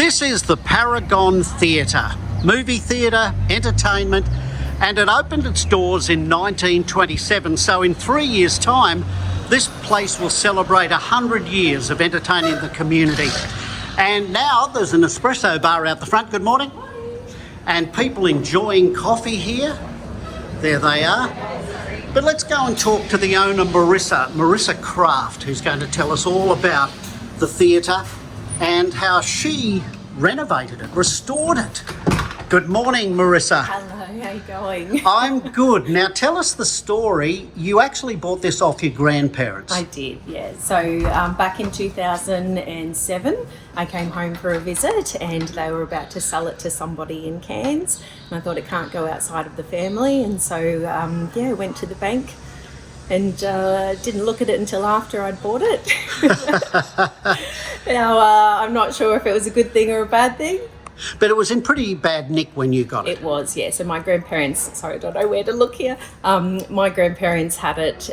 This is the Paragon Theatre, movie theatre, entertainment, and it opened its doors in 1927. So in 3 years' time, this place will celebrate 100 years of entertaining the community. And now there's an espresso bar out the front. Good morning. And people enjoying coffee here. There they are. But let's go and talk to the owner, Marissa Kraft, who's going to tell us all about the theatre and how she renovated it, restored it. Good morning, Marissa. Hello, how you going? I'm good. Now tell us the story. You actually bought this off your grandparents. I did, yeah. So back in 2007, I came home for a visit and they were about to sell it to somebody in Cairns. And I thought it can't go outside of the family. And so, went to the bank and didn't look at it until after I'd bought it. Now, I'm not sure if it was a good thing or a bad thing. But it was in pretty bad nick when you got it. It was, yeah. So my grandparents, sorry, I don't know where to look here. My grandparents had it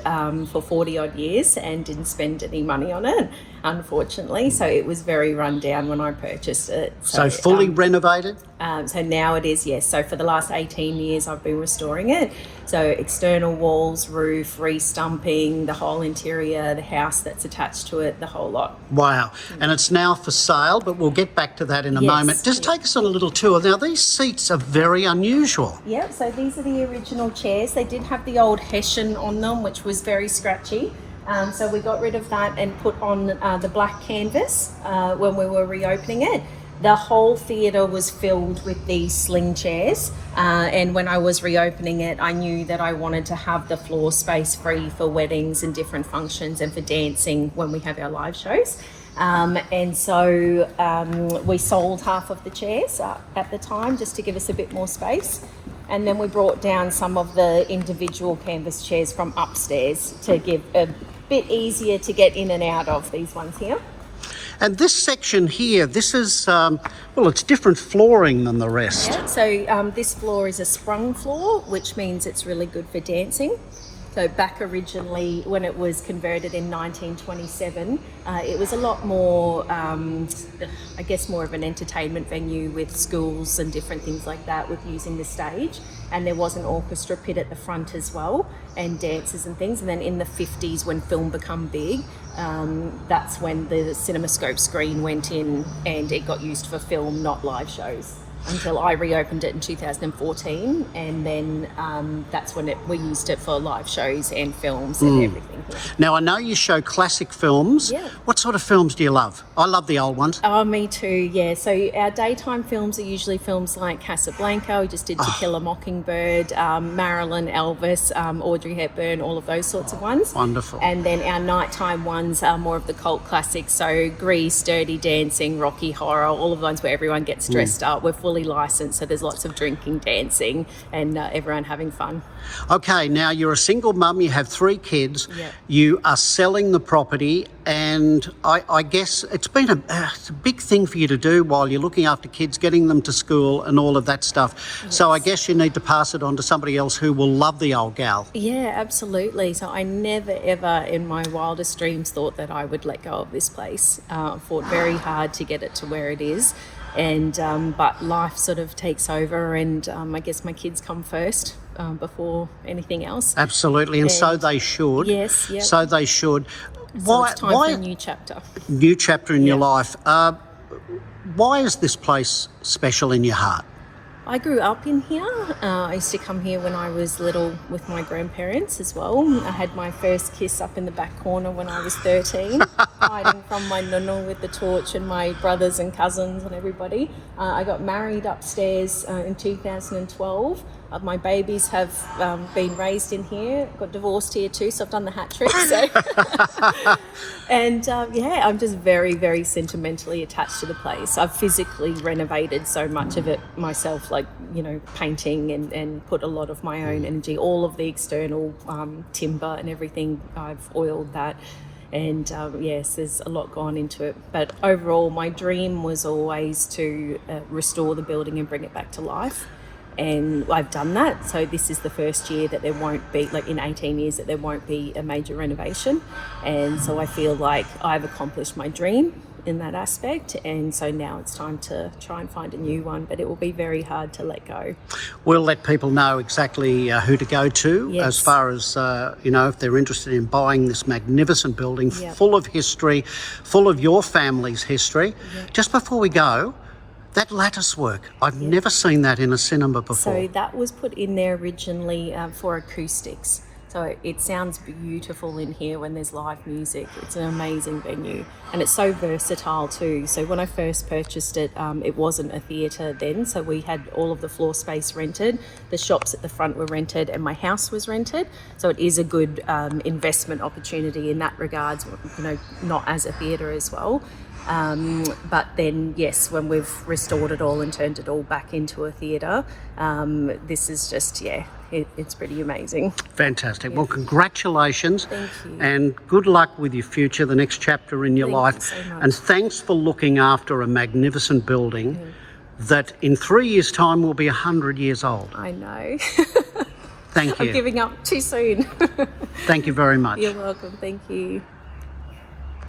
for 40 odd years and didn't spend any money on it, unfortunately. So it was very run down when I purchased it. So fully renovated? So now it is, yes. So for the last 18 years, I've been restoring it. So external walls, roof, re-stumping, the whole interior, the house that's attached to it, the whole lot. Wow. And it's now for sale, but we'll get back to that in a moment. Just take us on a little tour. Now, these seats are very unusual. Yep, so these are the original chairs. They did have the old Hessian on them, which was very scratchy. So we got rid of that and put on the black canvas when we were reopening it. The whole theatre was filled with these sling chairs, and when I was reopening it, I knew that I wanted to have the floor space free for weddings and different functions and for dancing when we have our live shows. And so we sold half of the chairs at the time just to give us a bit more space. And then we brought down some of the individual canvas chairs from upstairs to give a bit easier to get in and out of these ones here. And this section here, this is, it's different flooring than the rest. Yeah, so this floor is a sprung floor, which means it's really good for dancing. So back originally, when it was converted in 1927, it was a lot more, more of an entertainment venue with schools and different things like that with using the stage. And there was an orchestra pit at the front as well, and dances and things. And then in the 50s, when film became big, that's when the CinemaScope screen went in and it got used for film, not live shows, until I reopened it in 2014, and then that's when we used it for live shows and films and everything. Now, I know you show classic films. Yeah. What sort of films do you love? I love the old ones. Oh, me too, yeah. So our daytime films are usually films like Casablanca, we just did To Kill a Mockingbird, Marilyn, Elvis, Audrey Hepburn, all of those sorts of ones. Wonderful. And then our nighttime ones are more of the cult classics, so Grease, Dirty Dancing, Rocky Horror, all of the ones where everyone gets dressed up. We're fully licensed, so there's lots of drinking, dancing, and everyone having fun. Okay, now you're a single mum, you have 3 kids, Yep. You are selling the property, and I guess it's been it's a big thing for you to do while you're looking after kids, getting them to school and all of that stuff. Yes. So I guess you need to pass it on to somebody else who will love the old gal. Yeah, absolutely. So I never ever in my wildest dreams thought that I would let go of this place. Fought very hard to get it to where it is. And but life sort of takes over, and I guess my kids come first before anything else. Absolutely, and so they should. Yes, yeah. So they should. So it's time for a new chapter. New chapter in your life. Why is this place special in your heart? I grew up in here. I used to come here when I was little with my grandparents as well. I had my first kiss up in the back corner when I was 13, hiding from my nunu with the torch and my brothers and cousins and everybody. I got married upstairs in 2012. My babies have been raised in here, got divorced here too, so I've done the hat trick. So. And I'm just very, very sentimentally attached to the place. I've physically renovated so much of it myself, like, painting and put a lot of my own energy, all of the external timber and everything, I've oiled that. And yes, there's a lot gone into it. But overall, my dream was always to restore the building and bring it back to life. And I've done that. So this is the first year that there won't be, in 18 years, that there won't be a major renovation. And so I feel like I've accomplished my dream. in that aspect, and so now it's time to try and find a new one, but it will be very hard to let go. We'll let people know exactly who to go to Yes. as far as, if they're interested in buying this magnificent building Yep. full of history, full of your family's history. Yep. Just before we go, that lattice work, I've never seen that in a cinema before. So that was put in there originally for acoustics. So it sounds beautiful in here when there's live music. It's an amazing venue, and it's so versatile too. So when I first purchased it, it wasn't a theatre then, so we had all of the floor space rented, the shops at the front were rented, and my house was rented. So it is a good investment opportunity in that regards, not as a theatre as well. But then, yes, when we've restored it all and turned it all back into a theatre, this is just, it's pretty amazing. Fantastic. Well, congratulations. Thank you. And good luck with your future, the next chapter in your Thank life. you so much. And thanks for looking after a magnificent building that in 3 years' time will be 100 years old. I know. Thank you. I'm giving up too soon. Thank you very much. You're welcome. Thank you.